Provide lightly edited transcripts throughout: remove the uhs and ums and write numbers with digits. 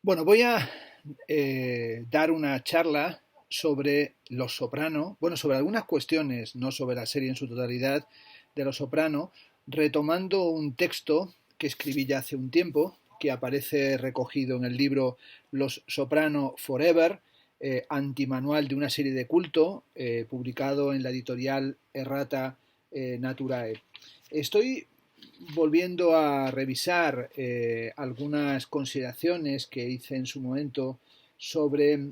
Bueno, voy a dar una charla sobre Los Soprano, bueno, sobre algunas cuestiones, no sobre la serie en su totalidad de Los Soprano, retomando un texto que escribí ya hace un tiempo, que aparece recogido en el libro Los Soprano Forever, antimanual de una serie de culto, publicado en la editorial Errata Naturae. Estoy volviendo a revisar algunas consideraciones que hice en su momento sobre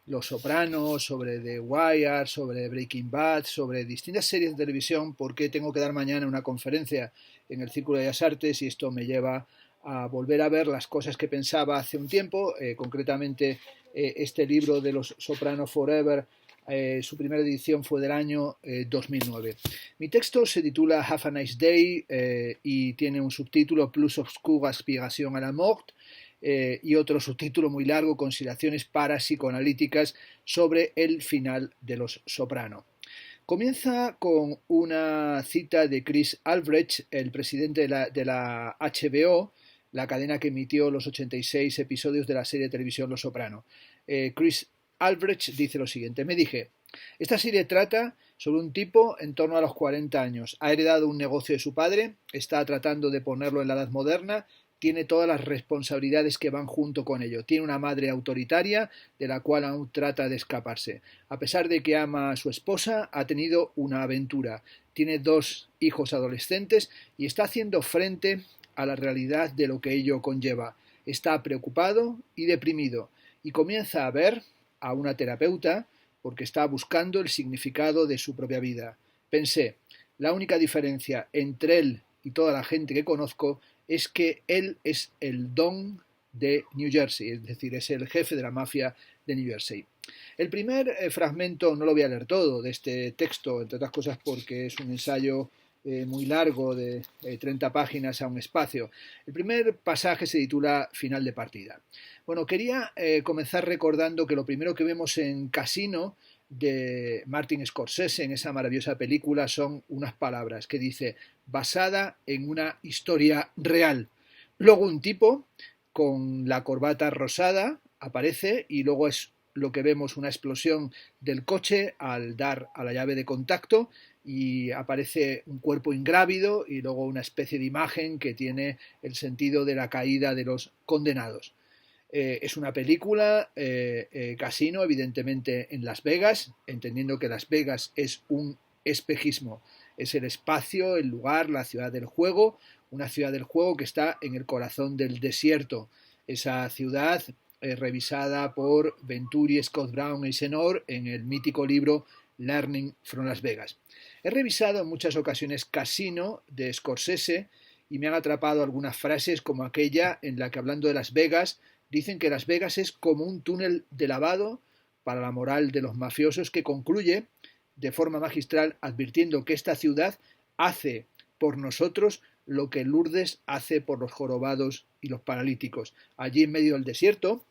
Los Sopranos, sobre The Wire, sobre Breaking Bad, sobre distintas series de televisión, porque tengo que dar mañana una conferencia en el Círculo de Bellas Artes y esto me lleva a volver a ver las cosas que pensaba hace un tiempo, concretamente este libro de Los Sopranos Forever. Su primera edición fue del año 2009. Mi texto se titula Have a Nice Day y tiene un subtítulo Plus obscure aspiration à la mort y otro subtítulo muy largo, Consideraciones parapsicoanalíticas sobre el final de Los Soprano. Comienza con una cita de Chris Albrecht, el presidente de la HBO, la cadena que emitió los 86 episodios de la serie de televisión Los Soprano. Chris Albrecht dice lo siguiente: me dije, esta serie trata sobre un tipo en torno a los 40 años. Ha heredado un negocio de su padre, está tratando de ponerlo en la edad moderna, tiene todas las responsabilidades que van junto con ello. Tiene una madre autoritaria de la cual aún trata de escaparse. A pesar de que ama a su esposa, ha tenido una aventura. Tiene dos hijos adolescentes y está haciendo frente a la realidad de lo que ello conlleva. Está preocupado y deprimido y comienza a ver a una terapeuta porque está buscando el significado de su propia vida. Pensé, la única diferencia entre él y toda la gente que conozco es que él es el Don de New Jersey, es decir, es el jefe de la mafia de New Jersey. El primer fragmento, no lo voy a leer todo, de este texto, entre otras cosas porque es un ensayo muy largo de 30 páginas a un espacio. El primer pasaje se titula Final de partida. Bueno, quería comenzar recordando que lo primero que vemos en Casino de Martin Scorsese, en esa maravillosa película, son unas palabras que dice basada en una historia real. Luego un tipo con la corbata rosada aparece y luego es lo que vemos, una explosión del coche al dar a la llave de contacto y aparece un cuerpo ingrávido y luego una especie de imagen que tiene el sentido de la caída de los condenados. Es una película, Casino, evidentemente en Las Vegas, entendiendo que Las Vegas es un espejismo. Es el espacio, el lugar, la ciudad del juego, una ciudad del juego que está en el corazón del desierto. Esa ciudad revisada por Venturi, Scott Brown y Eisenhower en el mítico libro Learning from Las Vegas. He revisado en muchas ocasiones Casino de Scorsese y me han atrapado algunas frases como aquella en la que, hablando de Las Vegas, dicen que Las Vegas es como un túnel de lavado para la moral de los mafiosos, que concluye de forma magistral advirtiendo que esta ciudad hace por nosotros lo que Lourdes hace por los jorobados y los paralíticos. Allí en medio del desierto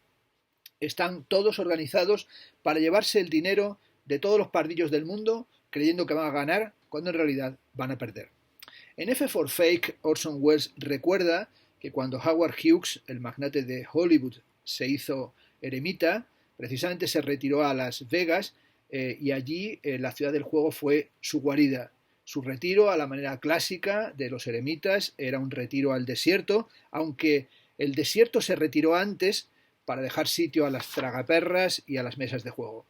están todos organizados para llevarse el dinero de todos los pardillos del mundo, creyendo que van a ganar cuando en realidad van a perder. En F for Fake, Orson Welles recuerda que cuando Howard Hughes, el magnate de Hollywood, se hizo eremita, precisamente se retiró a Las Vegas y allí la ciudad del juego fue su guarida. Su retiro, a la manera clásica de los eremitas, era un retiro al desierto, aunque el desierto se retiró antes para dejar sitio a las tragaperras y a las mesas de juego.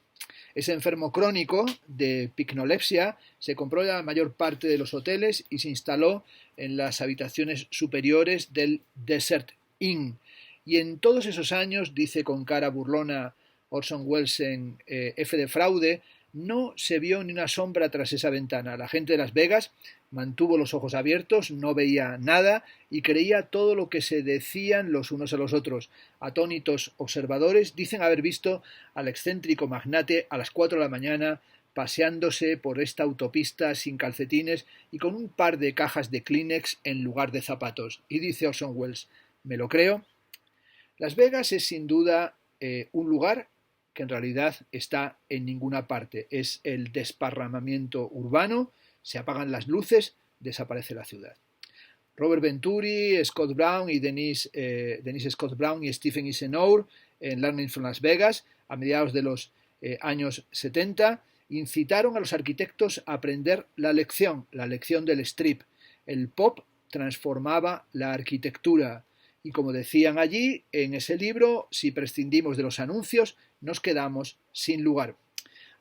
Ese enfermo crónico de picnolepsia se compró la mayor parte de los hoteles y se instaló en las habitaciones superiores del Desert Inn. Y en todos esos años, dice con cara burlona Orson Welles en F de Fraude, no se vio ni una sombra tras esa ventana. La gente de Las Vegas mantuvo los ojos abiertos, no veía nada y creía todo lo que se decían los unos a los otros. Atónitos observadores dicen haber visto al excéntrico magnate a las 4 de la mañana paseándose por esta autopista sin calcetines y con un par de cajas de Kleenex en lugar de zapatos. Y dice Orson Welles, ¿me lo creo? Las Vegas es sin duda un lugar que en realidad está en ninguna parte. Es el desparramamiento urbano, se apagan las luces, desaparece la ciudad. Robert Venturi, Scott Brown y Denise Scott Brown y Stephen Isenhour en Learning from Las Vegas a mediados de los años 70 incitaron a los arquitectos a aprender la lección del strip. El pop transformaba la arquitectura y, como decían allí en ese libro, si prescindimos de los anuncios nos quedamos sin lugar.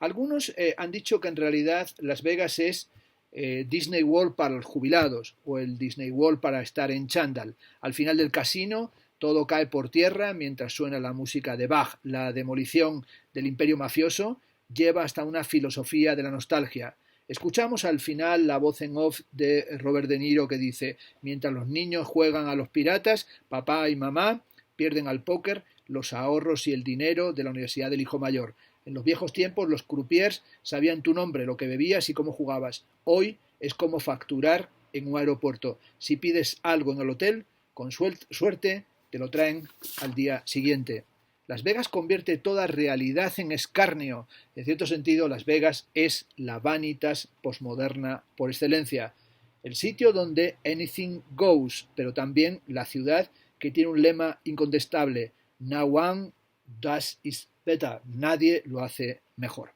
Algunos han dicho que en realidad Las Vegas es Disney World para los jubilados o el Disney World para estar en chándal. Al final del casino todo cae por tierra mientras suena la música de Bach. La demolición del imperio mafioso lleva hasta una filosofía de la nostalgia. Escuchamos al final la voz en off de Robert De Niro que dice: mientras los niños juegan a los piratas, papá y mamá pierden al póker los ahorros y el dinero de la universidad del hijo mayor. En los viejos tiempos los croupiers sabían tu nombre, lo que bebías y cómo jugabas. Hoy es como facturar en un aeropuerto. Si pides algo en el hotel, con suerte te lo traen al día siguiente. Las Vegas convierte toda realidad en escarnio. En cierto sentido, Las Vegas es la vanitas postmoderna por excelencia. El sitio donde anything goes, pero también la ciudad que tiene un lema incontestable: no one does it better. Nadie lo hace mejor.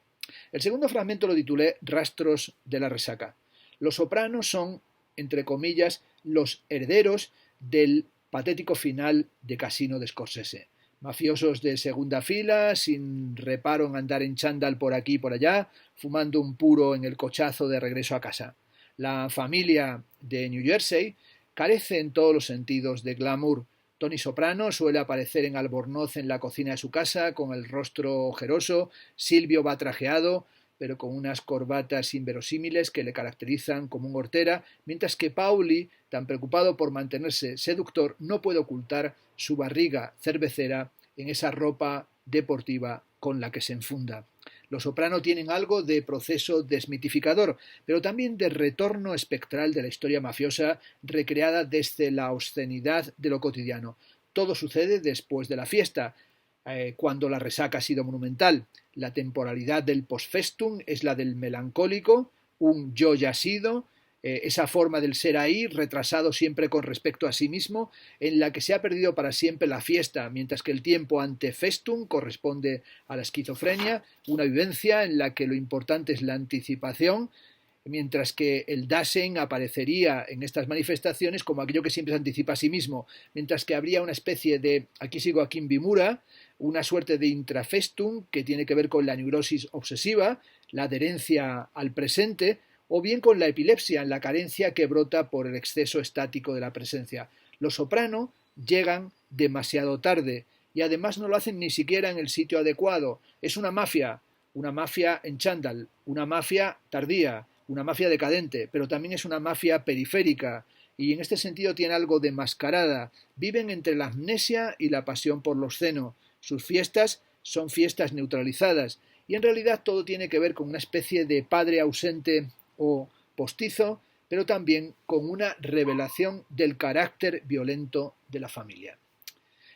El segundo fragmento lo titulé Rastros de la resaca. Los Sopranos son, entre comillas, los herederos del patético final de Casino de Scorsese. Mafiosos de segunda fila, sin reparo en andar en chándal por aquí y por allá, fumando un puro en el cochazo de regreso a casa. La familia de New Jersey carece en todos los sentidos de glamour. Tony Soprano suele aparecer en albornoz en la cocina de su casa, con el rostro ojeroso. Silvio va trajeado, pero con unas corbatas inverosímiles que le caracterizan como un hortera, mientras que Paulie, tan preocupado por mantenerse seductor, no puede ocultar su barriga cervecera en esa ropa deportiva con la que se enfunda. Los Soprano tienen algo de proceso desmitificador, pero también de retorno espectral de la historia mafiosa recreada desde la obscenidad de lo cotidiano. Todo sucede después de la fiesta, cuando la resaca ha sido monumental. La temporalidad del post-festum es la del melancólico, un yo ya sido, esa forma del ser ahí, retrasado siempre con respecto a sí mismo, en la que se ha perdido para siempre la fiesta, mientras que el tiempo ante festum corresponde a la esquizofrenia, una vivencia en la que lo importante es la anticipación, mientras que el Dasein aparecería en estas manifestaciones como aquello que siempre se anticipa a sí mismo, mientras que habría una especie de, aquí sigo a Kimbimura, una suerte de intrafestum que tiene que ver con la neurosis obsesiva, la adherencia al presente, o bien con la epilepsia, en la carencia que brota por el exceso estático de la presencia. Los Soprano llegan demasiado tarde y además no lo hacen ni siquiera en el sitio adecuado. Es una mafia en chándal, una mafia tardía, una mafia decadente, pero también es una mafia periférica y en este sentido tiene algo de mascarada. Viven entre la amnesia y la pasión por lo obsceno. Sus fiestas son fiestas neutralizadas y en realidad todo tiene que ver con una especie de padre ausente o postizo, pero también con una revelación del carácter violento de la familia.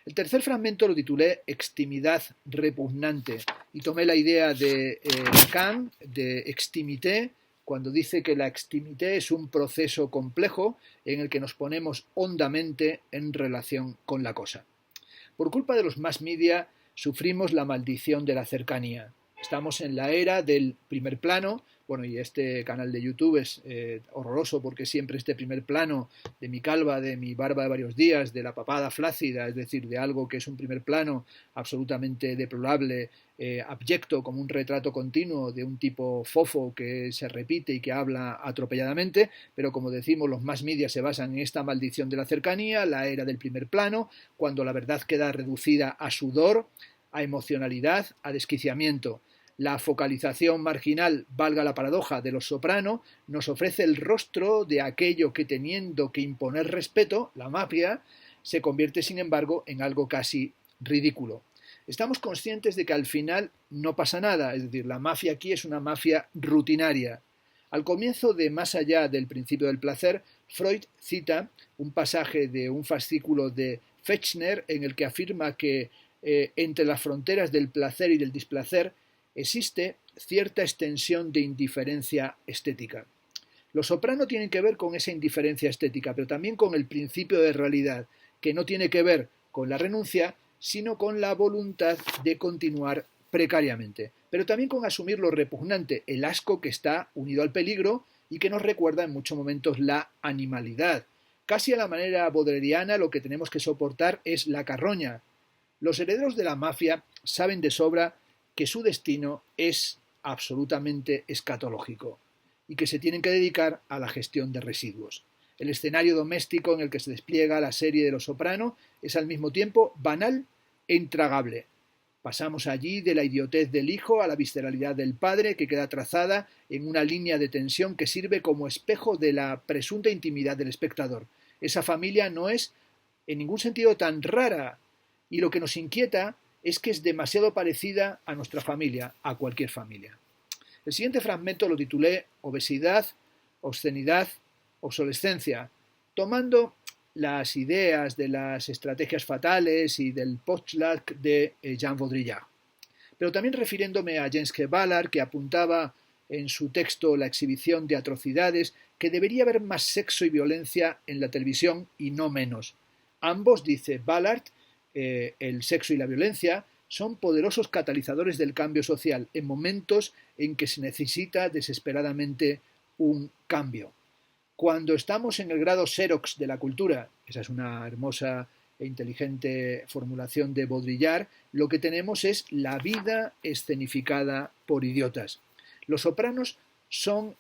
El tercer fragmento lo titulé Extimidad repugnante y tomé la idea de Lacan, de extimité, cuando dice que la extimité es un proceso complejo en el que nos ponemos hondamente en relación con la cosa. Por culpa de los mass media sufrimos la maldición de la cercanía. Estamos en la era del primer plano. Bueno, y este canal de YouTube es horroroso porque siempre este primer plano de mi calva, de mi barba de varios días, de la papada flácida, es decir, de algo que es un primer plano absolutamente deplorable, abyecto, como un retrato continuo de un tipo fofo que se repite y que habla atropelladamente, pero como decimos, los mass media se basan en esta maldición de la cercanía, la era del primer plano, cuando la verdad queda reducida a sudor, a emocionalidad, a desquiciamiento. La focalización marginal, valga la paradoja, de Los Soprano, nos ofrece el rostro de aquello que, teniendo que imponer respeto, la mafia, se convierte sin embargo en algo casi ridículo. Estamos conscientes de que al final no pasa nada, es decir, la mafia aquí es una mafia rutinaria. Al comienzo de Más allá del principio del placer, Freud cita un pasaje de un fascículo de Fechner en el que afirma que entre las fronteras del placer y del displacer existe cierta extensión de indiferencia estética. Los Soprano tienen que ver con esa indiferencia estética, pero también con el principio de realidad, que no tiene que ver con la renuncia, sino con la voluntad de continuar precariamente, pero también con asumir lo repugnante, el asco que está unido al peligro y que nos recuerda en muchos momentos la animalidad. Casi a la manera bodleiana lo que tenemos que soportar es la carroña. Los herederos de la mafia saben de sobra que su destino es absolutamente escatológico y que se tienen que dedicar a la gestión de residuos. El escenario doméstico en el que se despliega la serie de Los Soprano es al mismo tiempo banal e intragable. Pasamos allí de la idiotez del hijo a la visceralidad del padre, que queda trazada en una línea de tensión que sirve como espejo de la presunta intimidad del espectador. Esa familia no es en ningún sentido tan rara, y lo que nos inquieta es que es demasiado parecida a nuestra familia, a cualquier familia. El siguiente fragmento lo titulé Obesidad, obscenidad, obsolescencia, tomando las ideas de las estrategias fatales y del potluck de Jean Baudrillard. Pero también refiriéndome a James K. Ballard, que apuntaba en su texto La exhibición de atrocidades, que debería haber más sexo y violencia en la televisión y no menos. Ambos, dice Ballard, el sexo y la violencia son poderosos catalizadores del cambio social en momentos en que se necesita desesperadamente un cambio. Cuando estamos en el grado xerox de la cultura, esa es una hermosa e inteligente formulación de Baudrillard, lo que tenemos es la vida escenificada por idiotas. Los Sopranos son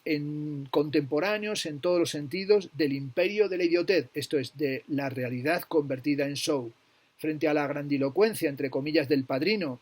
contemporáneos en todos los sentidos del imperio de la idiotez, esto es, de la realidad convertida en show. Frente a la grandilocuencia, entre comillas, del Padrino,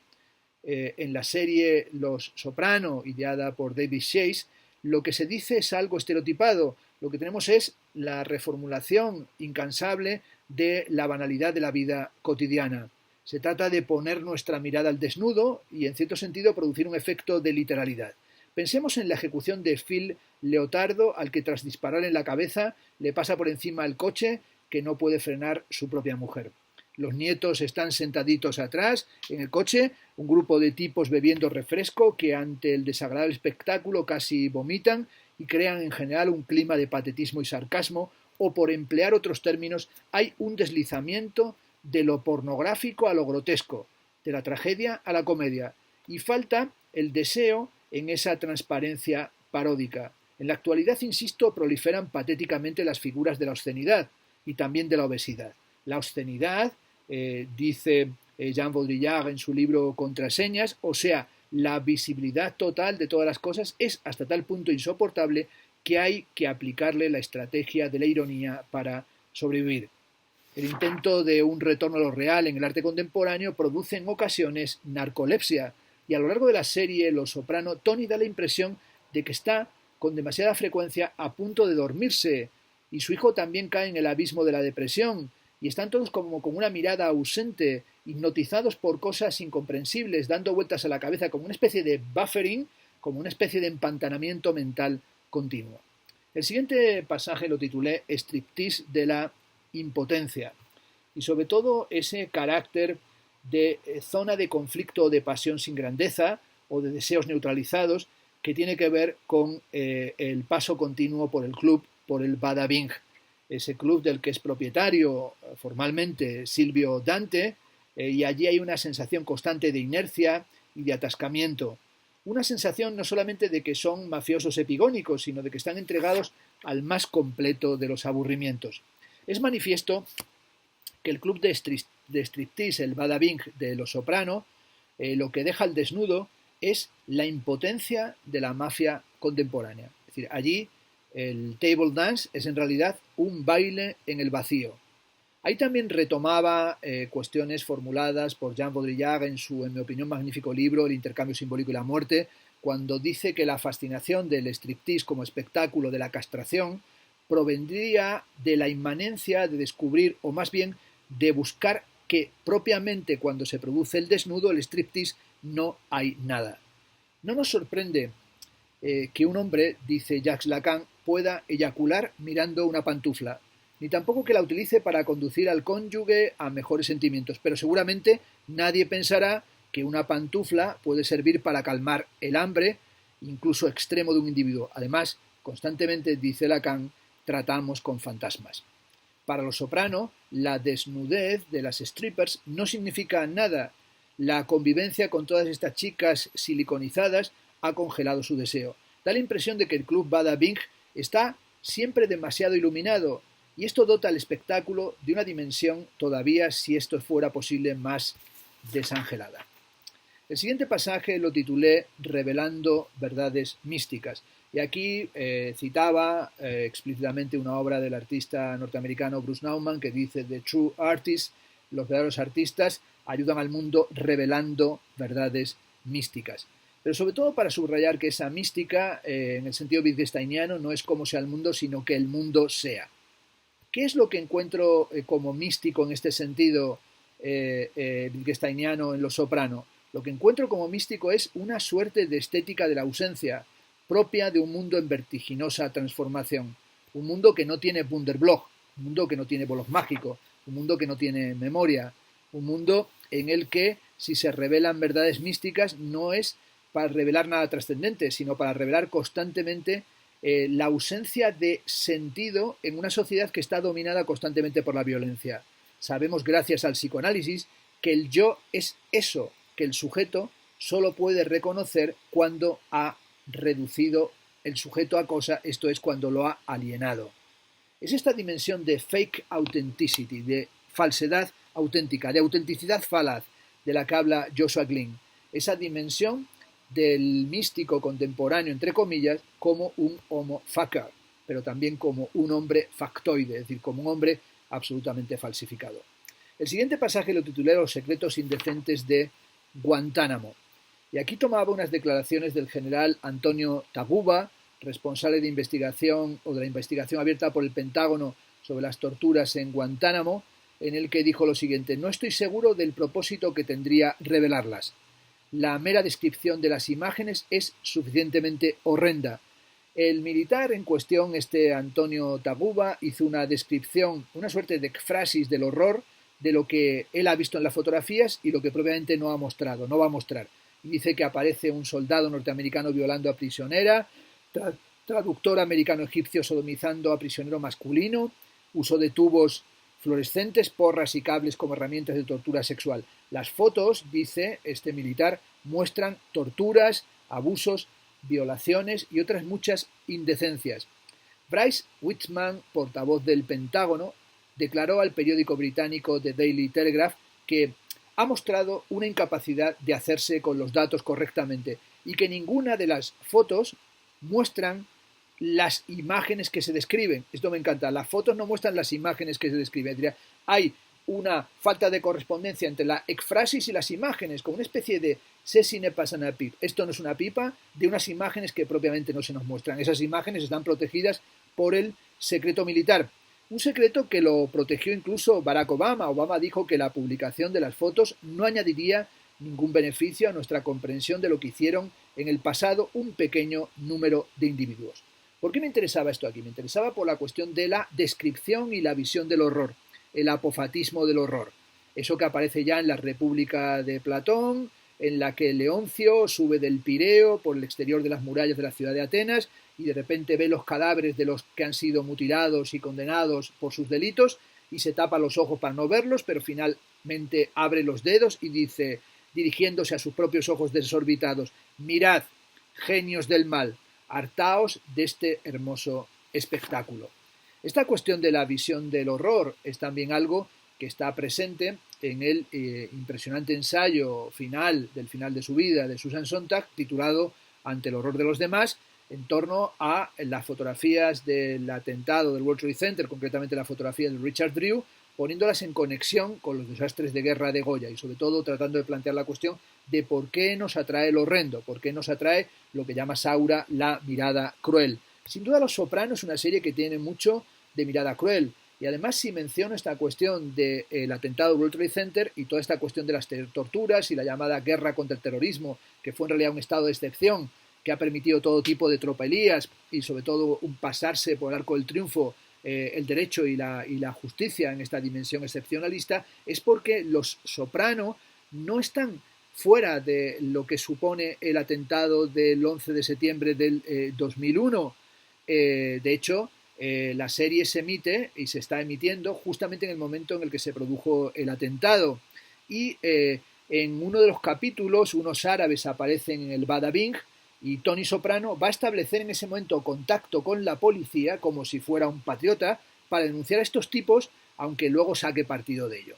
en la serie Los Soprano, ideada por David Chase, lo que se dice es algo estereotipado. Lo que tenemos es la reformulación incansable de la banalidad de la vida cotidiana. Se trata de poner nuestra mirada al desnudo y, en cierto sentido, producir un efecto de literalidad. Pensemos en la ejecución de Phil Leotardo, al que tras disparar en la cabeza le pasa por encima el coche que no puede frenar su propia mujer. Los nietos están sentaditos atrás en el coche, un grupo de tipos bebiendo refresco que ante el desagradable espectáculo casi vomitan y crean en general un clima de patetismo y sarcasmo, o por emplear otros términos, hay un deslizamiento de lo pornográfico a lo grotesco, de la tragedia a la comedia, y falta el deseo en esa transparencia paródica. En la actualidad, insisto, proliferan patéticamente las figuras de la obscenidad y también de la obesidad. La obscenidad, dice Jean Baudrillard en su libro Contraseñas, o sea, la visibilidad total de todas las cosas, es hasta tal punto insoportable que hay que aplicarle la estrategia de la ironía para sobrevivir. El intento de un retorno a lo real en el arte contemporáneo produce en ocasiones narcolepsia, y a lo largo de la serie Los Soprano, Tony da la impresión de que está con demasiada frecuencia a punto de dormirse, y su hijo también cae en el abismo de la depresión, y están todos como con una mirada ausente, hipnotizados por cosas incomprensibles, dando vueltas a la cabeza como una especie de buffering, como una especie de empantanamiento mental continuo. El siguiente pasaje lo titulé Striptease de la impotencia, y sobre todo ese carácter de zona de conflicto o de pasión sin grandeza o de deseos neutralizados que tiene que ver con el paso continuo por el club, por el Bada Bing, ese club del que es propietario formalmente Silvio Dante, y allí hay una sensación constante de inercia y de atascamiento. Una sensación no solamente de que son mafiosos epigónicos, sino de que están entregados al más completo de los aburrimientos. Es manifiesto que el club de striptease, el Bada Bing de Los Soprano, lo que deja al desnudo es la impotencia de la mafia contemporánea. Es decir, allí el table dance es en realidad un baile en el vacío. Ahí también retomaba cuestiones formuladas por Jean Baudrillard en su, en mi opinión, magnífico libro El intercambio simbólico y la muerte, cuando dice que la fascinación del striptease como espectáculo de la castración provendría de la inmanencia de descubrir, o más bien de buscar que propiamente cuando se produce el desnudo, el striptease, no hay nada. No nos sorprende que un hombre, dice Jacques Lacan, pueda eyacular mirando una pantufla, ni tampoco que la utilice para conducir al cónyuge a mejores sentimientos, pero seguramente nadie pensará que una pantufla puede servir para calmar el hambre, incluso extremo, de un individuo. Además, Constantemente, dice Lacan, tratamos con fantasmas. Para Los Soprano, la desnudez de las strippers no significa nada. La convivencia con todas estas chicas siliconizadas ha congelado su deseo. Da la impresión de que el club Bada Bing está siempre demasiado iluminado, y esto dota al espectáculo de una dimensión todavía, si esto fuera posible, más desangelada. El siguiente pasaje lo titulé Revelando verdades místicas, y aquí citaba explícitamente una obra del artista norteamericano Bruce Nauman que dice: The true artists, los verdaderos artistas, ayudan al mundo revelando verdades místicas. Pero sobre todo para subrayar que esa mística, en el sentido wittgensteiniano, no es como sea el mundo, sino que el mundo sea. ¿Qué es lo que encuentro como místico en este sentido wittgensteiniano en Los Soprano? Lo que encuentro como místico es una suerte de estética de la ausencia, propia de un mundo en vertiginosa transformación. Un mundo que no tiene Wunderblog, un mundo que no tiene bolog mágico, un mundo que no tiene memoria, un mundo en el que, si se revelan verdades místicas, no es para revelar nada trascendente, sino para revelar constantemente la ausencia de sentido en una sociedad que está dominada constantemente por la violencia. Sabemos, gracias al psicoanálisis, que el yo es eso, que el sujeto solo puede reconocer cuando ha reducido el sujeto a cosa, esto es, cuando lo ha alienado. Es esta dimensión de fake authenticity, de falsedad auténtica, de autenticidad falaz, de la que habla Joshua Glynn. Esa dimensión del místico contemporáneo, entre comillas, como un homo facer, pero también como un hombre factoide, es decir, como un hombre absolutamente falsificado. El siguiente pasaje lo titulé Los secretos indecentes de Guantánamo. Y aquí tomaba unas declaraciones del general Antonio Taguba, responsable de investigación o de la investigación abierta por el Pentágono sobre las torturas en Guantánamo, en el que dijo lo siguiente: no estoy seguro del propósito que tendría revelarlas. La mera descripción de las imágenes es suficientemente horrenda. El militar en cuestión, este Antonio Taguba, hizo una descripción, una suerte de ekphrasis del horror de lo que él ha visto en las fotografías y lo que propiamente no ha mostrado, no va a mostrar. Y dice que aparece un soldado norteamericano violando a prisionera, traductor americano-egipcio sodomizando a prisionero masculino, uso de tubos fluorescentes, porras y cables como herramientas de tortura sexual. Las fotos, dice este militar, muestran torturas, abusos, violaciones y otras muchas indecencias. Bryce Whitman, portavoz del Pentágono, declaró al periódico británico The Daily Telegraph que ha mostrado una incapacidad de hacerse con los datos correctamente y que ninguna de las fotos muestran las imágenes que se describen. Esto me encanta. Las fotos no muestran las imágenes que se describen. Hay una falta de correspondencia entre la ekphrasis y las imágenes, como una especie de ceci ne pas una pipe. Esto no es una pipa, de unas imágenes que propiamente no se nos muestran. Esas imágenes están protegidas por el secreto militar. Un secreto que lo protegió incluso Barack Obama. Obama dijo que la publicación de las fotos no añadiría ningún beneficio a nuestra comprensión de lo que hicieron en el pasado un pequeño número de individuos. ¿Por qué me interesaba esto aquí? Me interesaba por la cuestión de la descripción y la visión del horror, el apofatismo del horror. Eso que aparece ya en la República de Platón, en la que Leoncio sube del Pireo por el exterior de las murallas de la ciudad de Atenas y de repente ve los cadáveres de los que han sido mutilados y condenados por sus delitos y se tapa los ojos para no verlos, pero finalmente abre los dedos y dice, dirigiéndose a sus propios ojos desorbitados: mirad, genios del mal, hartaos de este hermoso espectáculo. Esta cuestión de la visión del horror es también algo que está presente en el impresionante ensayo final de su vida de Susan Sontag, titulado Ante el horror de los demás, en torno a las fotografías del atentado del World Trade Center, concretamente la fotografía de Richard Drew, poniéndolas en conexión con los desastres de guerra de Goya y sobre todo tratando de plantear la cuestión de por qué nos atrae el horrendo, por qué nos atrae lo que llama Saura la mirada cruel. Sin duda Los Soprano es una serie que tiene mucho de mirada cruel y además si menciono esta cuestión del atentado del World Trade Center y toda esta cuestión de las torturas y la llamada guerra contra el terrorismo, que fue en realidad un estado de excepción que ha permitido todo tipo de tropelías y sobre todo un pasarse por el arco del triunfo el derecho y la justicia en esta dimensión excepcionalista, es porque Los Soprano no están fuera de lo que supone el atentado del 11 de septiembre del 2001. de hecho, la serie se emite y se está emitiendo justamente en el momento en el que se produjo el atentado. Y en uno de los capítulos, unos árabes aparecen en el Bada Bing y Tony Soprano va a establecer en ese momento contacto con la policía como si fuera un patriota para denunciar a estos tipos, aunque luego saque partido de ello.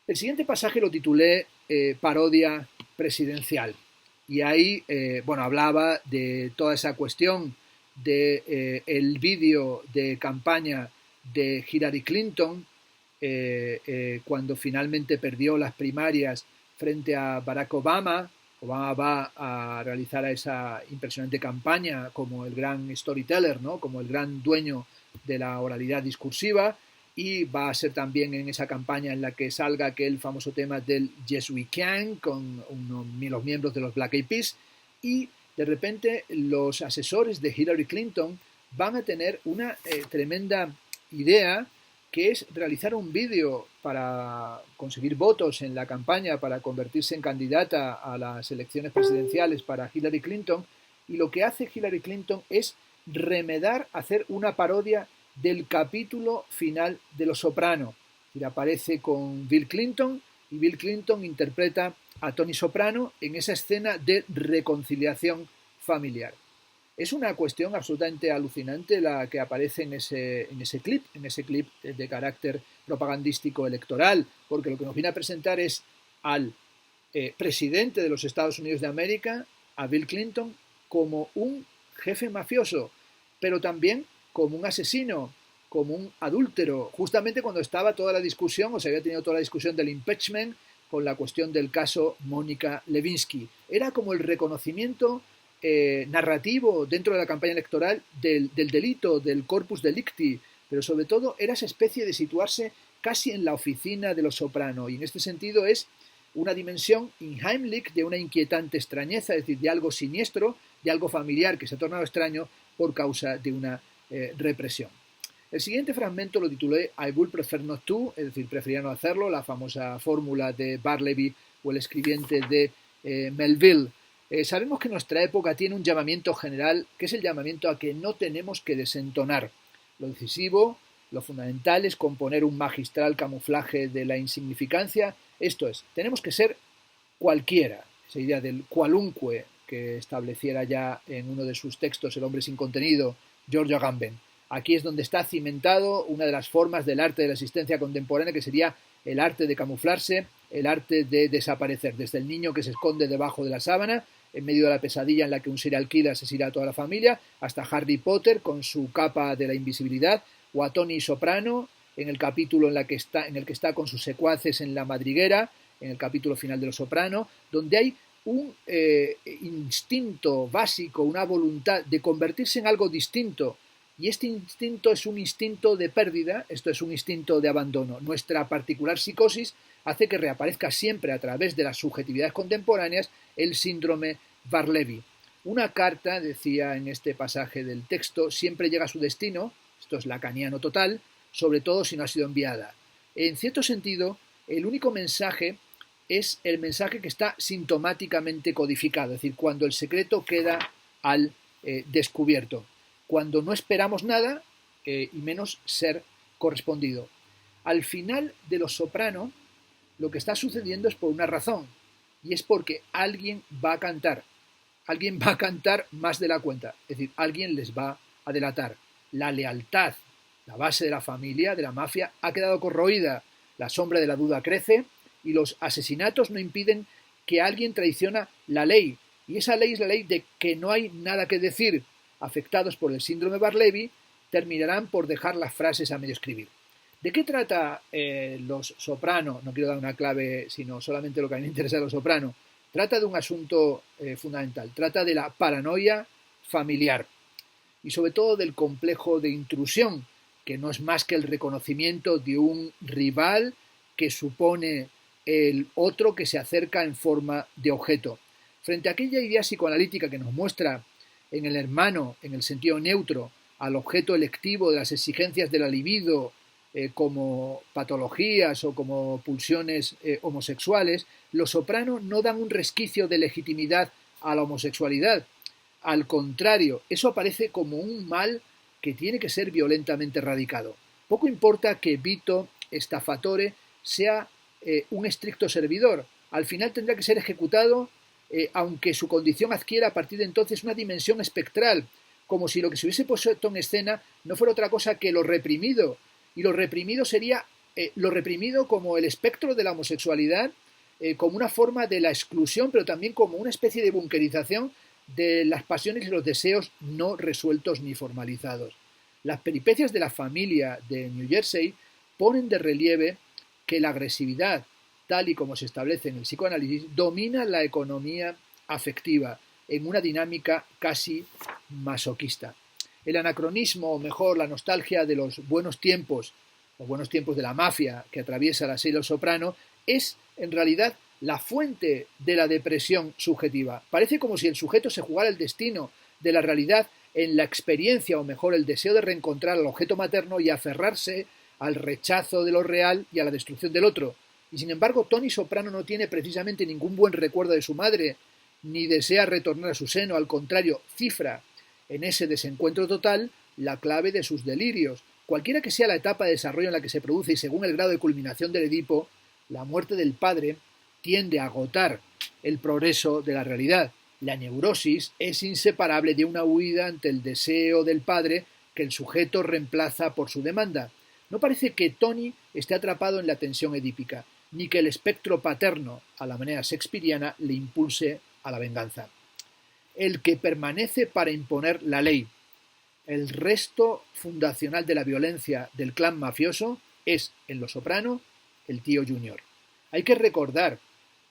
El siguiente pasaje lo titulé Parodia presidencial. Y ahí, hablaba de toda esa cuestión de el vídeo de campaña de Hillary Clinton cuando finalmente perdió las primarias frente a Barack Obama. Obama va a realizar esa impresionante campaña como el gran storyteller, ¿no? Como el gran dueño de la oralidad discursiva, y va a ser también en esa campaña en la que salga aquel famoso tema del Yes We Can con los miembros de los Black Eyed Peas, y de repente los asesores de Hillary Clinton van a tener una tremenda idea, que es realizar un vídeo para conseguir votos en la campaña, para convertirse en candidata a las elecciones presidenciales para Hillary Clinton, y lo que hace Hillary Clinton es remedar, hacer una parodia del capítulo final de Los Soprano. Y aparece con Bill Clinton y Bill Clinton interpreta a Tony Soprano en esa escena de reconciliación familiar. Es una cuestión absolutamente alucinante la que aparece en ese clip de carácter propagandístico electoral, porque lo que nos viene a presentar es al presidente de los Estados Unidos de América, a Bill Clinton, como un jefe mafioso, pero también como un asesino, como un adúltero, justamente cuando estaba toda la discusión, o se había tenido toda la discusión del impeachment con la cuestión del caso Mónica Lewinsky. Era como el reconocimiento narrativo dentro de la campaña electoral del delito, del corpus delicti, pero sobre todo era esa especie de situarse casi en la oficina de Los Soprano, y en este sentido es una dimensión inheimlich de una inquietante extrañeza, es decir, de algo siniestro, de algo familiar que se ha tornado extraño por causa de una represión. El siguiente fragmento lo titulé I would prefer not to, es decir, preferiría no hacerlo, la famosa fórmula de Bartleby o el escribiente de Melville. Sabemos que nuestra época tiene un llamamiento general, que es el llamamiento a que no tenemos que desentonar. Lo decisivo, lo fundamental es componer un magistral camuflaje de la insignificancia, esto es, tenemos que ser cualquiera, esa idea del cualunque que estableciera ya en uno de sus textos El hombre sin contenido, Giorgio Agamben. Aquí es donde está cimentado una de las formas del arte de la existencia contemporánea, que sería el arte de camuflarse, el arte de desaparecer, desde el niño que se esconde debajo de la sábana, en medio de la pesadilla en la que un serial killer asesina a toda la familia, hasta Harry Potter con su capa de la invisibilidad, o a Tony Soprano en el capítulo en el que está con sus secuaces en la madriguera, en el capítulo final de Los Soprano, donde hay un instinto básico, una voluntad de convertirse en algo distinto. Y este instinto es un instinto de pérdida, esto es un instinto de abandono. Nuestra particular psicosis hace que reaparezca siempre a través de las subjetividades contemporáneas el síndrome Bartleby. Una carta, decía en este pasaje del texto, siempre llega a su destino, esto es lacaniano total, sobre todo si no ha sido enviada. En cierto sentido, el único mensaje es el mensaje que está sintomáticamente codificado, es decir, cuando el secreto queda al descubierto, cuando no esperamos nada y menos ser correspondido. Al final de Los Soprano, lo que está sucediendo es por una razón, y es porque alguien va a cantar más de la cuenta, es decir, alguien les va a delatar. La lealtad, la base de la familia, de la mafia, ha quedado corroída, la sombra de la duda crece, y los asesinatos no impiden que alguien traiciona la ley, y esa ley es la ley de que no hay nada que decir. Afectados por el síndrome Bartleby, terminarán por dejar las frases a medio escribir. ¿De qué trata Los Soprano? No quiero dar una clave, sino solamente lo que a mí me interesa de Los Soprano. Trata de un asunto fundamental. Trata de la paranoia familiar y sobre todo del complejo de intrusión, que no es más que el reconocimiento de un rival que supone el otro que se acerca en forma de objeto. Frente a aquella idea psicoanalítica que nos muestra en el hermano, en el sentido neutro, al objeto electivo de las exigencias de la libido como patologías o como pulsiones homosexuales, Los Soprano no dan un resquicio de legitimidad a la homosexualidad. Al contrario, eso aparece como un mal que tiene que ser violentamente erradicado. Poco importa que Vito Stafatore sea un estricto servidor, al final tendrá que ser ejecutado, aunque su condición adquiera a partir de entonces una dimensión espectral, como si lo que se hubiese puesto en escena no fuera otra cosa que lo reprimido, y lo reprimido sería lo reprimido como el espectro de la homosexualidad, como una forma de la exclusión, pero también como una especie de bunkerización de las pasiones y los deseos no resueltos ni formalizados. Las peripecias de la familia de New Jersey ponen de relieve que la agresividad, tal y como se establece en el psicoanálisis, domina la economía afectiva en una dinámica casi masoquista. El anacronismo, o mejor, la nostalgia de los buenos tiempos de la mafia que atraviesa la serie Los Soprano, es en realidad la fuente de la depresión subjetiva. Parece como si el sujeto se jugara el destino de la realidad en la experiencia, o mejor, el deseo de reencontrar al objeto materno y aferrarse al rechazo de lo real y a la destrucción del otro. Y sin embargo, Tony Soprano no tiene precisamente ningún buen recuerdo de su madre, ni desea retornar a su seno, al contrario, cifra en ese desencuentro total la clave de sus delirios. Cualquiera que sea la etapa de desarrollo en la que se produce y según el grado de culminación del Edipo, la muerte del padre tiende a agotar el progreso de la realidad. La neurosis es inseparable de una huida ante el deseo del padre que el sujeto reemplaza por su demanda. No parece que Tony esté atrapado en la tensión edípica, ni que el espectro paterno, a la manera shakespeariana, le impulse a la venganza. El que permanece para imponer la ley. El resto fundacional de la violencia del clan mafioso es, en Los Soprano, el tío Junior. Hay que recordar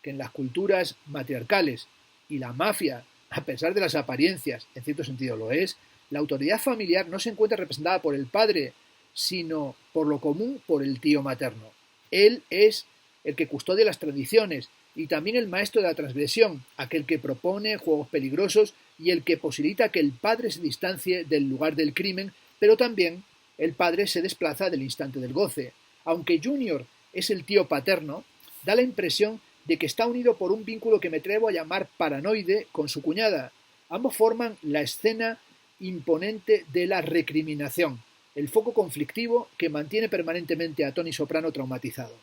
que en las culturas matriarcales y la mafia, a pesar de las apariencias, en cierto sentido lo es, la autoridad familiar no se encuentra representada por el padre, sino por lo común por el tío materno. Él es el que custodia las tradiciones y también el maestro de la transgresión, aquel que propone juegos peligrosos y el que posibilita que el padre se distancie del lugar del crimen, pero también el padre se desplaza del instante del goce. Aunque Junior es el tío paterno, da la impresión de que está unido por un vínculo que me atrevo a llamar paranoide con su cuñada. Ambos forman la escena imponente de la recriminación, el foco conflictivo que mantiene permanentemente a Tony Soprano traumatizado.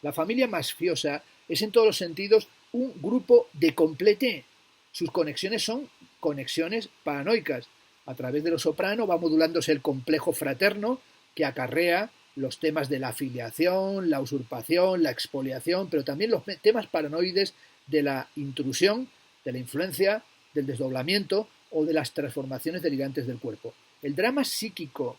La familia mafiosa es en todos los sentidos un grupo de completé. Sus conexiones son conexiones paranoicas. A través de Los Soprano va modulándose el complejo fraterno que acarrea los temas de la afiliación, la usurpación, la expoliación, pero también los temas paranoides de la intrusión, de la influencia, del desdoblamiento o de las transformaciones delirantes del cuerpo. El drama psíquico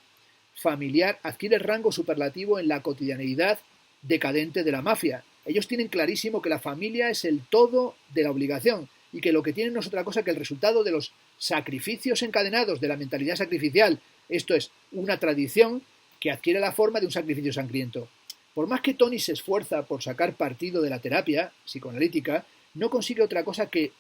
familiar adquiere rango superlativo en la cotidianeidad decadente de la mafia. Ellos tienen clarísimo que la familia es el todo de la obligación y que lo que tienen no es otra cosa que el resultado de los sacrificios encadenados de la mentalidad sacrificial. Esto es una tradición que adquiere la forma de un sacrificio sangriento. Por más que Tony se esfuerza por sacar partido de la terapia psicoanalítica, no consigue otra cosa que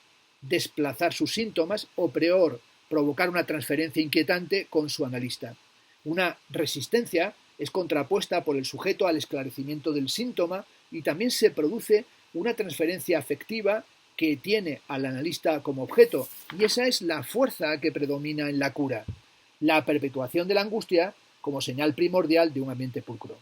desplazar sus síntomas o, peor, provocar una transferencia inquietante con su analista. Una resistencia es contrapuesta por el sujeto al esclarecimiento del síntoma y también se produce una transferencia afectiva que tiene al analista como objeto, y esa es la fuerza que predomina en la cura, la perpetuación de la angustia como señal primordial de un ambiente pulcro.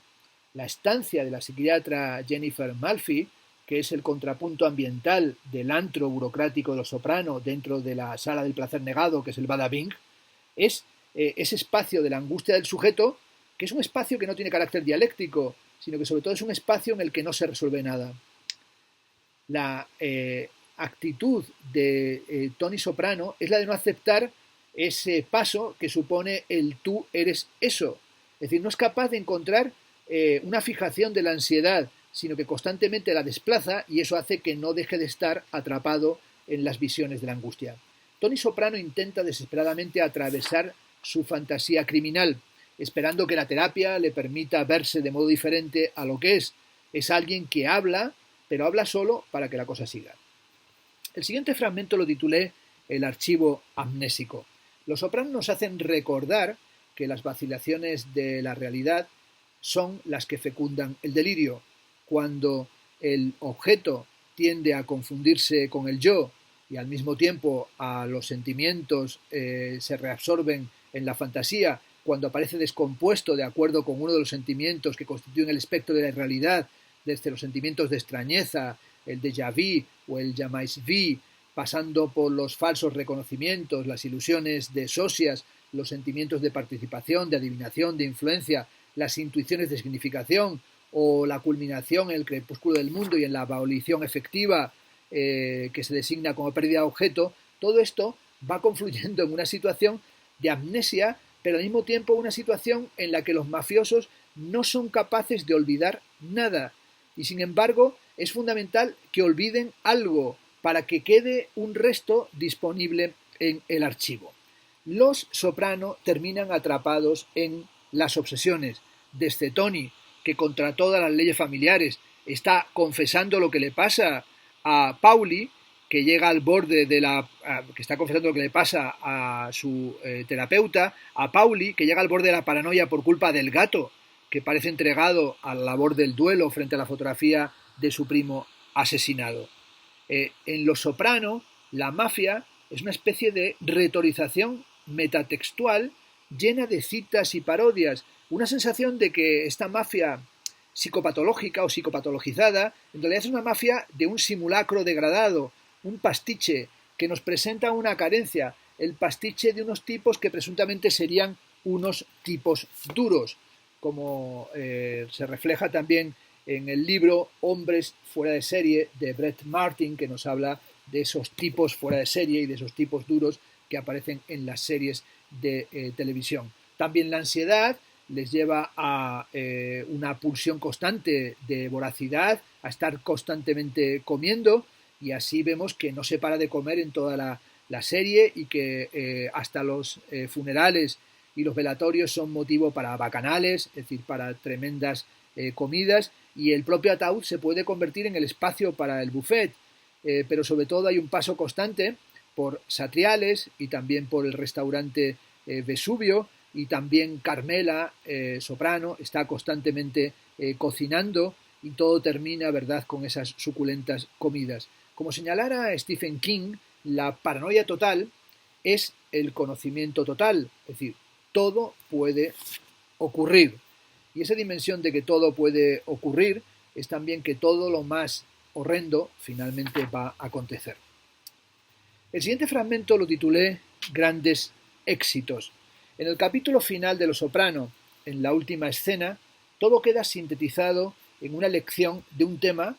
La estancia de la psiquiatra Jennifer Malfi, que es el contrapunto ambiental del antro burocrático de Los Soprano dentro de la sala del placer negado, que es el Bada Bing, es ese espacio de la angustia del sujeto, que es un espacio que no tiene carácter dialéctico, sino que sobre todo es un espacio en el que no se resuelve nada. La actitud de Tony Soprano es la de no aceptar ese paso que supone el tú eres eso. Es decir, no es capaz de encontrar una fijación de la ansiedad, sino que constantemente la desplaza y eso hace que no deje de estar atrapado en las visiones de la angustia. Tony Soprano intenta desesperadamente atravesar su fantasía criminal, esperando que la terapia le permita verse de modo diferente a lo que es. Es alguien que habla, pero habla solo para que la cosa siga. El siguiente fragmento lo titulé El archivo amnésico. Los Soprano nos hacen recordar que las vacilaciones de la realidad son las que fecundan el delirio. Cuando el objeto tiende a confundirse con el yo y al mismo tiempo a los sentimientos se reabsorben en la fantasía cuando aparece descompuesto de acuerdo con uno de los sentimientos que constituyen el espectro de la realidad, desde los sentimientos de extrañeza, el déjà vu o el jamais vu, pasando por los falsos reconocimientos, las ilusiones de socias, los sentimientos de participación, de adivinación, de influencia, las intuiciones de significación o la culminación en el crepúsculo del mundo y en la abolición efectiva que se designa como pérdida de objeto, todo esto va confluyendo en una situación de amnesia, pero al mismo tiempo una situación en la que los mafiosos no son capaces de olvidar nada. Y sin embargo, es fundamental que olviden algo para que quede un resto disponible en el archivo. Los Soprano terminan atrapados en las obsesiones. Desde Tony, que contra todas las leyes familiares está confesando lo que le pasa a Paulie, que llega al borde de que está confesando lo que le pasa a su terapeuta, a Paulie, que llega al borde de la paranoia por culpa del gato, que parece entregado a la labor del duelo frente a la fotografía de su primo asesinado. En Los Soprano, la mafia es una especie de retorización metatextual llena de citas y parodias, una sensación de que esta mafia psicopatológica o psicopatologizada en realidad es una mafia de un simulacro degradado, un pastiche que nos presenta una carencia, el pastiche de unos tipos que presuntamente serían unos tipos duros, como se refleja también en el libro Hombres fuera de serie de Brett Martin, que nos habla de esos tipos fuera de serie y de esos tipos duros que aparecen en las series de televisión. También la ansiedad les lleva a una pulsión constante de voracidad, a estar constantemente comiendo, y así vemos que no se para de comer en toda la serie y que hasta los funerales y los velatorios son motivo para bacanales, es decir, para tremendas comidas, y el propio ataúd se puede convertir en el espacio para el buffet, pero sobre todo hay un paso constante por Satriales y también por el restaurante Vesubio, y también Carmela, Soprano, está constantemente cocinando, y todo termina, ¿verdad?, con esas suculentas comidas. Como señalara Stephen King, la paranoia total es el conocimiento total, es decir, todo puede ocurrir. Y esa dimensión de que todo puede ocurrir es también que todo lo más horrendo finalmente va a acontecer. El siguiente fragmento lo titulé Grandes éxitos. En el capítulo final de Los Soprano, en la última escena, todo queda sintetizado en una lección de un tema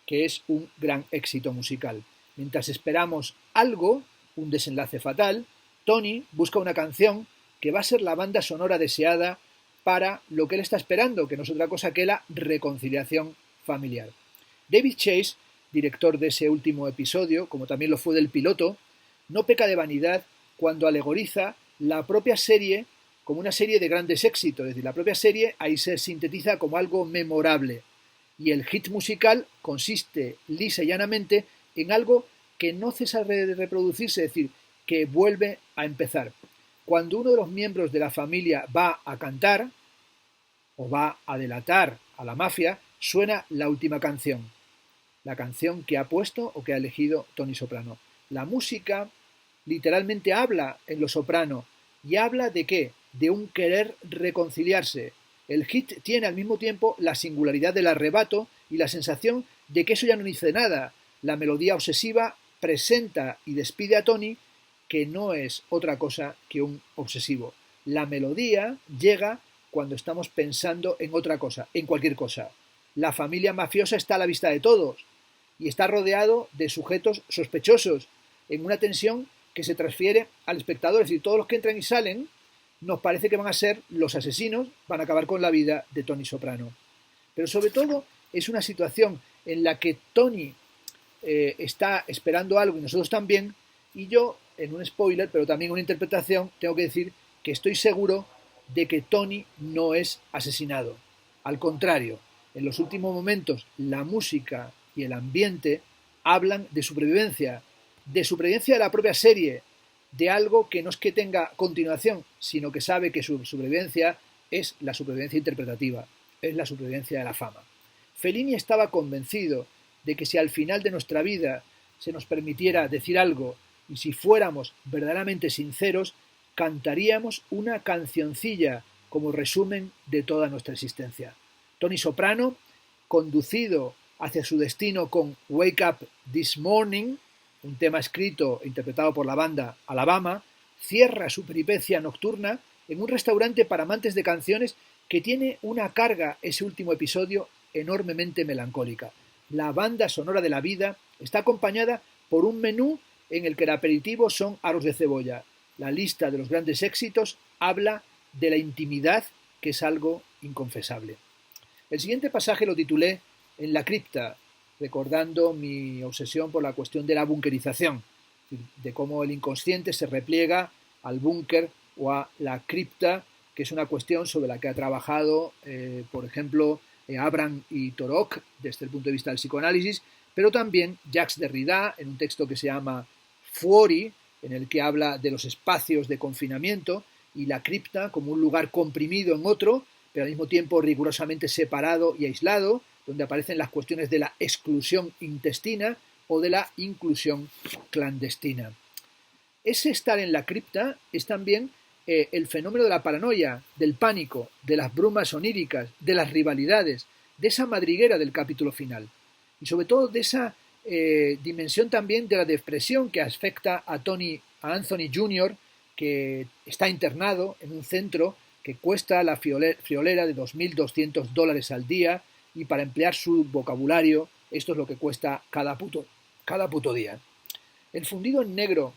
que es un gran éxito musical. Mientras esperamos algo, un desenlace fatal, Tony busca una canción que va a ser la banda sonora deseada para lo que él está esperando, que no es otra cosa que la reconciliación familiar. David Chase, director de ese último episodio, como también lo fue del piloto, no peca de vanidad cuando alegoriza la propia serie como una serie de grandes éxitos, es decir, la propia serie ahí se sintetiza como algo memorable, y el hit musical consiste lisa y llanamente en algo que no cesa de reproducirse, es decir, que vuelve a empezar. Cuando uno de los miembros de la familia va a cantar o va a delatar a la mafia, suena la última canción, la canción que ha puesto o que ha elegido Tony Soprano. La música literalmente habla en Los Soprano, y habla de qué, de un querer reconciliarse. El hit tiene al mismo tiempo la singularidad del arrebato y la sensación de que eso ya no dice nada. La melodía obsesiva presenta y despide a Tony, que no es otra cosa que un obsesivo. La melodía llega cuando estamos pensando en otra cosa, en cualquier cosa. La familia mafiosa está a la vista de todos y está rodeado de sujetos sospechosos, en una tensión que se transfiere al espectador, es decir, todos los que entran y salen nos parece que van a ser los asesinos, van a acabar con la vida de Tony Soprano. Pero sobre todo es una situación en la que Tony está esperando algo y nosotros también, y yo, en un spoiler, pero también una interpretación, tengo que decir que estoy seguro de que Tony no es asesinado. Al contrario, en los últimos momentos la música y el ambiente hablan de supervivencia de la propia serie, de algo que no es que tenga continuación, sino que sabe que su supervivencia es la supervivencia interpretativa, es la supervivencia de la fama. Fellini estaba convencido de que si al final de nuestra vida se nos permitiera decir algo y si fuéramos verdaderamente sinceros, cantaríamos una cancioncilla como resumen de toda nuestra existencia. Tony Soprano, conducido hacia su destino con Wake Up This Morning, un tema escrito e interpretado por la banda Alabama, cierra su peripecia nocturna en un restaurante para amantes de canciones que tiene una carga, ese último episodio, enormemente melancólica. La banda sonora de la vida está acompañada por un menú en el que el aperitivo son aros de cebolla. La lista de los grandes éxitos habla de la intimidad, que es algo inconfesable. El siguiente pasaje lo titulé En la cripta, recordando mi obsesión por la cuestión de la bunkerización, de cómo el inconsciente se repliega al búnker o a la cripta, que es una cuestión sobre la que ha trabajado, por ejemplo, Abraham y Torok desde el punto de vista del psicoanálisis, pero también Jacques Derrida en un texto que se llama Fuori, en el que habla de los espacios de confinamiento y la cripta como un lugar comprimido en otro, pero al mismo tiempo rigurosamente separado y aislado, donde aparecen las cuestiones de la exclusión intestina o de la inclusión clandestina. Ese estar en la cripta es también el fenómeno de la paranoia, del pánico, de las brumas oníricas, de las rivalidades, de esa madriguera del capítulo final y sobre todo de esa dimensión también de la depresión que afecta a Anthony Jr., que está internado en un centro que cuesta la friolera de $2.200 al día y para emplear su vocabulario esto es lo que cuesta cada puto día. El fundido en negro,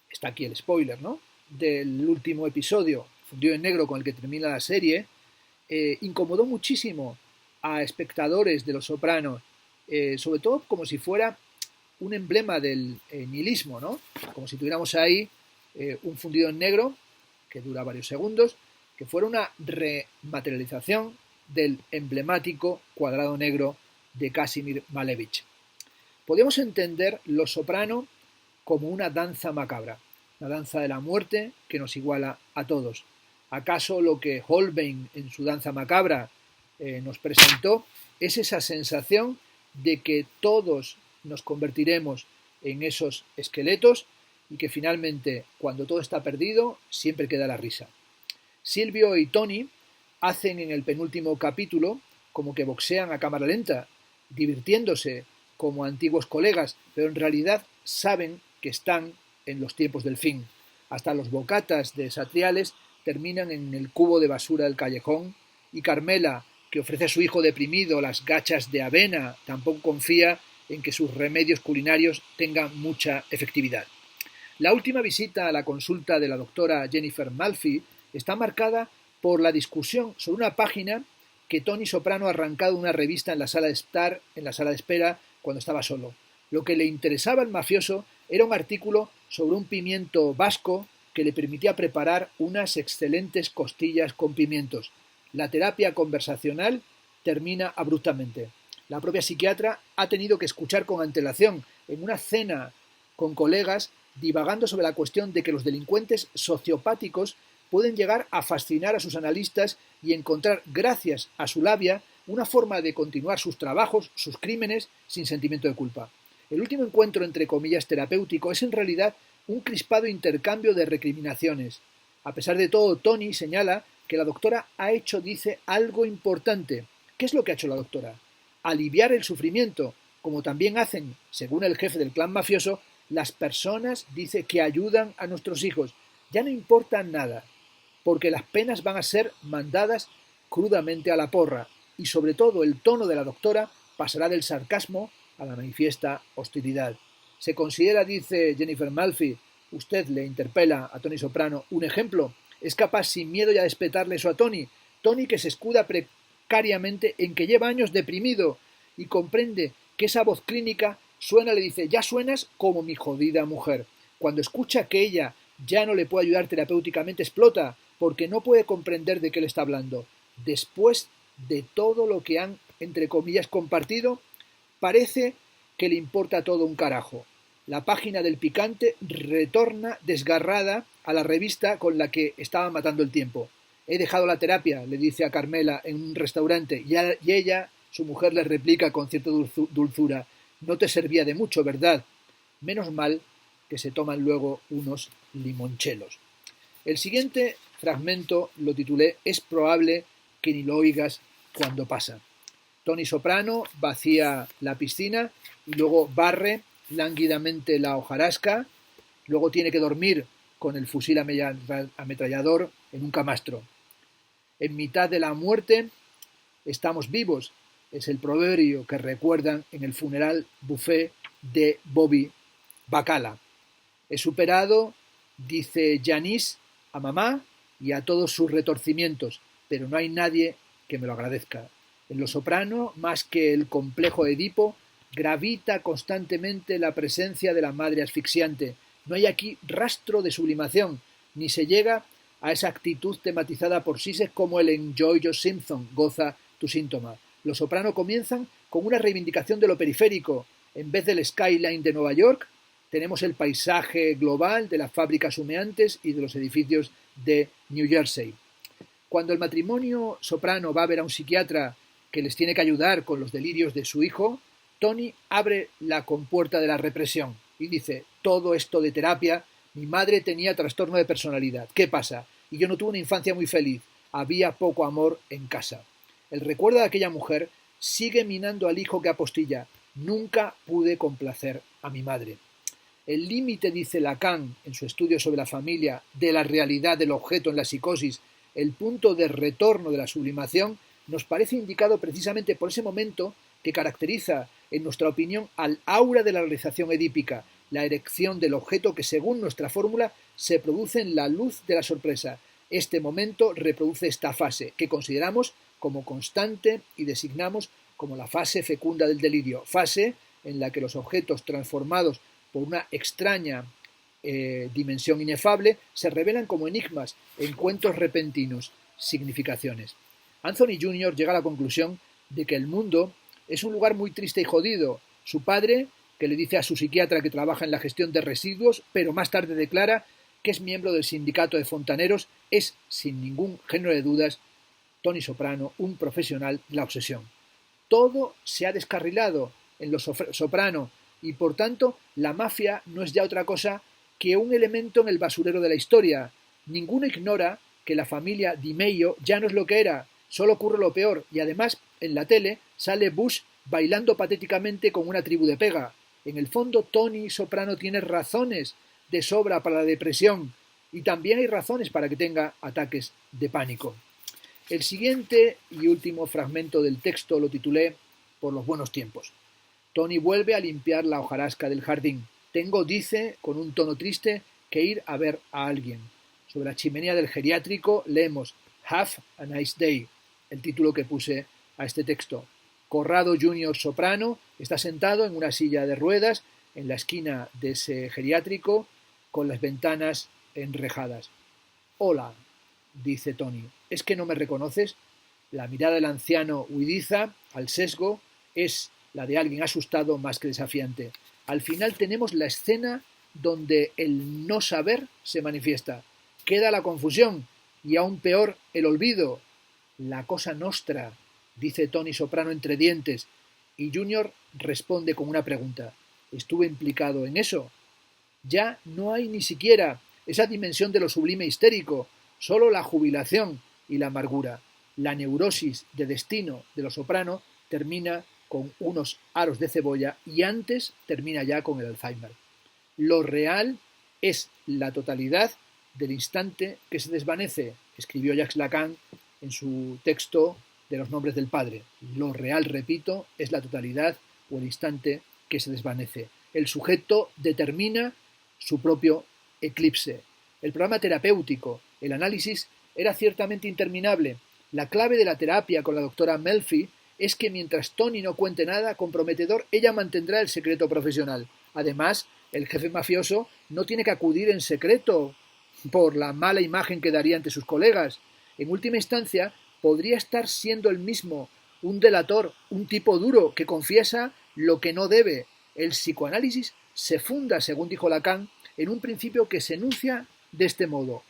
está aquí el spoiler, ¿no?, del último episodio, fundido en negro con el que termina la serie, incomodó muchísimo a espectadores de Los Sopranos, sobre todo como si fuera un emblema del nihilismo, ¿no? Como si tuviéramos ahí un fundido en negro que dura varios segundos, que fuera una rematerialización del emblemático cuadrado negro de Casimir Malevich. Podemos entender Los Soprano como una danza macabra, la danza de la muerte que nos iguala a todos. ¿Acaso lo que Holbein en su danza macabra nos presentó es esa sensación de que todos nos convertiremos en esos esqueletos y que finalmente, cuando todo está perdido, siempre queda la risa? Silvio y Tony hacen en el penúltimo capítulo como que boxean a cámara lenta, divirtiéndose como antiguos colegas, pero en realidad saben que están en los tiempos del fin. Hasta los bocatas de Satriales terminan en el cubo de basura del callejón y Carmela, que ofrece a su hijo deprimido las gachas de avena, tampoco confía en que sus remedios culinarios tengan mucha efectividad. La última visita a la consulta de la doctora Jennifer Malfi está marcada por la discusión sobre una página que Tony Soprano ha arrancado de una revista en la sala de espera cuando estaba solo. Lo que le interesaba al mafioso era un artículo sobre un pimiento vasco que le permitía preparar unas excelentes costillas con pimientos. La terapia conversacional termina abruptamente. La propia psiquiatra ha tenido que escuchar con antelación en una cena con colegas divagando sobre la cuestión de que los delincuentes sociopáticos pueden llegar a fascinar a sus analistas y encontrar, gracias a su labia, una forma de continuar sus trabajos, sus crímenes, sin sentimiento de culpa. El último encuentro, entre comillas, terapéutico es en realidad un crispado intercambio de recriminaciones. A pesar de todo, Tony señala que la doctora ha hecho, dice, algo importante. ¿Qué es lo que ha hecho la doctora? Aliviar el sufrimiento, como también hacen, según el jefe del clan mafioso, las personas, dice, que ayudan a nuestros hijos. Ya no importa nada, porque las penas van a ser mandadas crudamente a la porra, y sobre todo el tono de la doctora pasará del sarcasmo a la manifiesta hostilidad. Se considera, dice Jennifer Malfi, usted le interpela a Tony Soprano, un ejemplo. Es capaz sin miedo ya de espetarle eso a Tony. Tony que se escuda precariamente en que lleva años deprimido y comprende que esa voz clínica suena, le dice, ya suenas como mi jodida mujer. Cuando escucha que ella ya no le puede ayudar terapéuticamente, explota, porque no puede comprender de qué le está hablando. Después de todo lo que han, entre comillas, compartido, parece que le importa todo un carajo. La página del picante retorna desgarrada a la revista con la que estaba matando el tiempo. He dejado la terapia, le dice a Carmela en un restaurante, y ella, su mujer, le replica con cierta dulzura, No te servía de mucho, ¿verdad? Menos mal que se toman luego unos limonchelos. El siguiente fragmento lo titulé Es probable que ni lo oigas cuando pasa. Tony Soprano vacía la piscina y luego barre lánguidamente la hojarasca, luego tiene que dormir con el fusil ametrallador en un camastro. En mitad de la muerte estamos vivos, es el proverbio que recuerdan en el funeral buffet de Bobby Bacala. He superado, dice Janice, a mamá y a todos sus retorcimientos, pero no hay nadie que me lo agradezca. En Los Soprano, más que el complejo de Edipo, gravita constantemente la presencia de la madre asfixiante. No hay aquí rastro de sublimación, ni se llega a esa actitud tematizada por Sisek como el en Jojo Simpson, goza tu síntoma. Los Soprano comienzan con una reivindicación de lo periférico. En vez del skyline de Nueva York, tenemos el paisaje global de las fábricas humeantes y de los edificios de New Jersey. Cuando el matrimonio Soprano va a ver a un psiquiatra que les tiene que ayudar con los delirios de su hijo, Tony abre la compuerta de la represión y dice: todo esto de terapia, mi madre tenía trastorno de personalidad. ¿Qué pasa? Y yo no tuve una infancia muy feliz. Había poco amor en casa. El recuerdo de aquella mujer sigue minando al hijo que apostilla. Nunca pude complacer a mi madre. El límite, dice Lacan en su estudio sobre la familia, de la realidad del objeto en la psicosis, el punto de retorno de la sublimación, nos parece indicado precisamente por ese momento que caracteriza, en nuestra opinión, al aura de la realización edípica, la erección del objeto que, según nuestra fórmula, se produce en la luz de la sorpresa. Este momento reproduce esta fase, que consideramos como constante y designamos como la fase fecunda del delirio, fase en la que los objetos transformados por una extraña dimensión inefable, se revelan como enigmas, encuentros repentinos, significaciones. Anthony Jr. llega a la conclusión de que el mundo es un lugar muy triste y jodido. Su padre, que le dice a su psiquiatra que trabaja en la gestión de residuos, pero más tarde declara que es miembro del sindicato de fontaneros, es, sin ningún género de dudas, Tony Soprano, un profesional de la obsesión. Todo se ha descarrilado en Los Soprano y, por tanto, la mafia no es ya otra cosa que un elemento en el basurero de la historia. Ninguno ignora que la familia Di Meio ya no es lo que era, solo ocurre lo peor, y además, en la tele, sale Bush bailando patéticamente con una tribu de pega. En el fondo, Tony Soprano tiene razones de sobra para la depresión, y también hay razones para que tenga ataques de pánico. El siguiente y último fragmento del texto lo titulé Por los buenos tiempos. Tony vuelve a limpiar la hojarasca del jardín. Tengo, dice, con un tono triste, que ir a ver a alguien. Sobre la chimenea del geriátrico leemos Have a nice day, el título que puse a este texto. Corrado Jr. Soprano está sentado en una silla de ruedas en la esquina de ese geriátrico con las ventanas enrejadas. Hola, dice Tony, ¿es que no me reconoces? La mirada del anciano huidiza al sesgo, es la de alguien asustado más que desafiante. Al final tenemos la escena donde el no saber se manifiesta. Queda la confusión y aún peor el olvido. La cosa nostra, dice Tony Soprano entre dientes, y Junior responde con una pregunta. ¿Estuve implicado en eso? Ya no hay ni siquiera esa dimensión de lo sublime histérico, solo la jubilación y la amargura. La neurosis de destino de Los Soprano termina con unos aros de cebolla y antes termina ya con el Alzheimer. Lo real es la totalidad del instante que se desvanece, escribió Jacques Lacan en su texto de Los nombres del Padre. Lo real, repito, es la totalidad o el instante que se desvanece. El sujeto determina su propio eclipse. El programa terapéutico, el análisis, era ciertamente interminable. La clave de la terapia con la doctora Melfi es que mientras Tony no cuente nada comprometedor, ella mantendrá el secreto profesional. Además, el jefe mafioso no tiene que acudir en secreto por la mala imagen que daría ante sus colegas. En última instancia, podría estar siendo el mismo, un delator, un tipo duro que confiesa lo que no debe. El psicoanálisis se funda, según dijo Lacan, en un principio que se enuncia de este modo.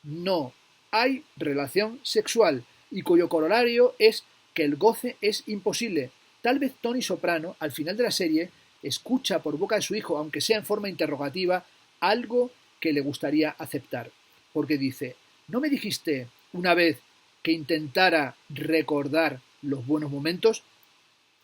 No hay relación sexual y cuyo corolario es que el goce es imposible. Tal vez Tony Soprano, al final de la serie, escucha por boca de su hijo, aunque sea en forma interrogativa, algo que le gustaría aceptar. Porque dice, ¿no me dijiste una vez que intentara recordar los buenos momentos?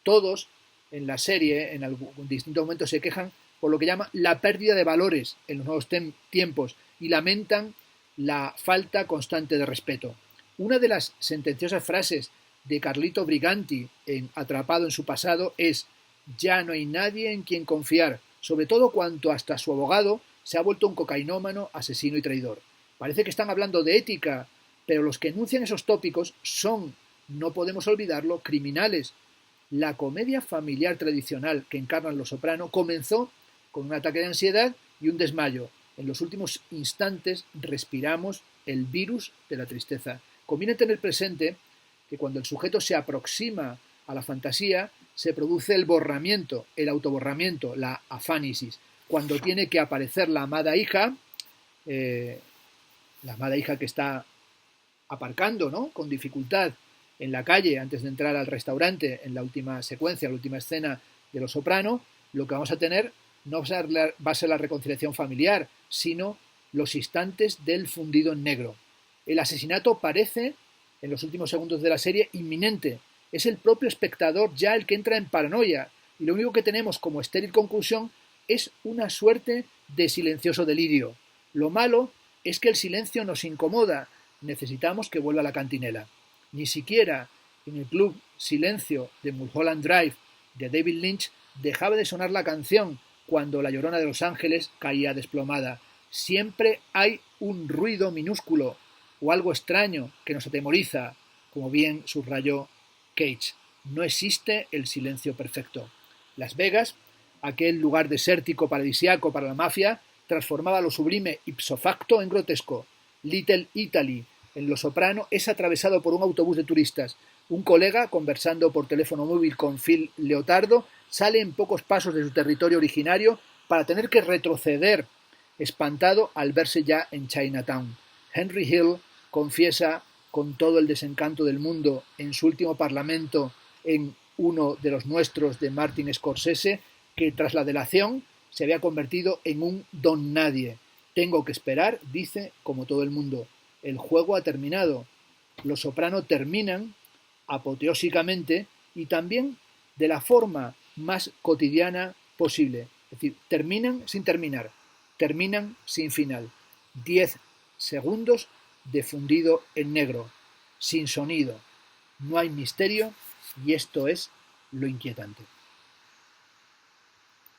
Todos en la serie, en distintos momentos, se quejan por lo que llama la pérdida de valores en los nuevos tiempos y lamentan la falta constante de respeto. Una de las sentenciosas frases de Carlito Briganti en Atrapado en su pasado es: ya no hay nadie en quien confiar, sobre todo cuando hasta su abogado se ha vuelto un cocainómano, asesino y traidor. Parece que están hablando de ética, pero los que enuncian esos tópicos son, no podemos olvidarlo, criminales. La comedia familiar tradicional que encarnan Los Soprano comenzó con un ataque de ansiedad y un desmayo. En los últimos instantes respiramos el virus de la tristeza. Conviene tener presente que cuando el sujeto se aproxima a la fantasía, se produce el borramiento, el autoborramiento, la afánisis. Cuando tiene que aparecer la amada hija que está aparcando, ¿no?, con dificultad en la calle antes de entrar al restaurante en la última secuencia, la última escena de Los Soprano, lo que vamos a tener no va a ser la reconciliación familiar, sino los instantes del fundido en negro. El asesinato parece, en los últimos segundos de la serie, inminente. Es el propio espectador ya el que entra en paranoia, y lo único que tenemos como estéril conclusión es una suerte de silencioso delirio. Lo malo es que el silencio nos incomoda. Necesitamos que vuelva la cantinela. Ni siquiera en el club Silencio de Mulholland Drive de David Lynch dejaba de sonar la canción cuando la Llorona de Los Ángeles caía desplomada. Siempre hay un ruido minúsculo o algo extraño que nos atemoriza, como bien subrayó Cage. No existe el silencio perfecto. Las Vegas, aquel lugar desértico paradisiaco para la mafia, transformaba lo sublime ipso facto en grotesco. Little Italy, en Los Soprano, es atravesado por un autobús de turistas. Un colega, conversando por teléfono móvil con Phil Leotardo, sale en pocos pasos de su territorio originario para tener que retroceder, espantado al verse ya en Chinatown. Henry Hill confiesa con todo el desencanto del mundo en su último parlamento en Uno de los nuestros de Martin Scorsese que tras la delación se había convertido en un don nadie. Tengo que esperar, dice, como todo el mundo. El juego ha terminado. Los Soprano terminan apoteósicamente y también de la forma más cotidiana posible. Es decir, terminan sin terminar, terminan sin final. 10 segundos de fundido en negro, sin sonido. No hay misterio y esto es lo inquietante.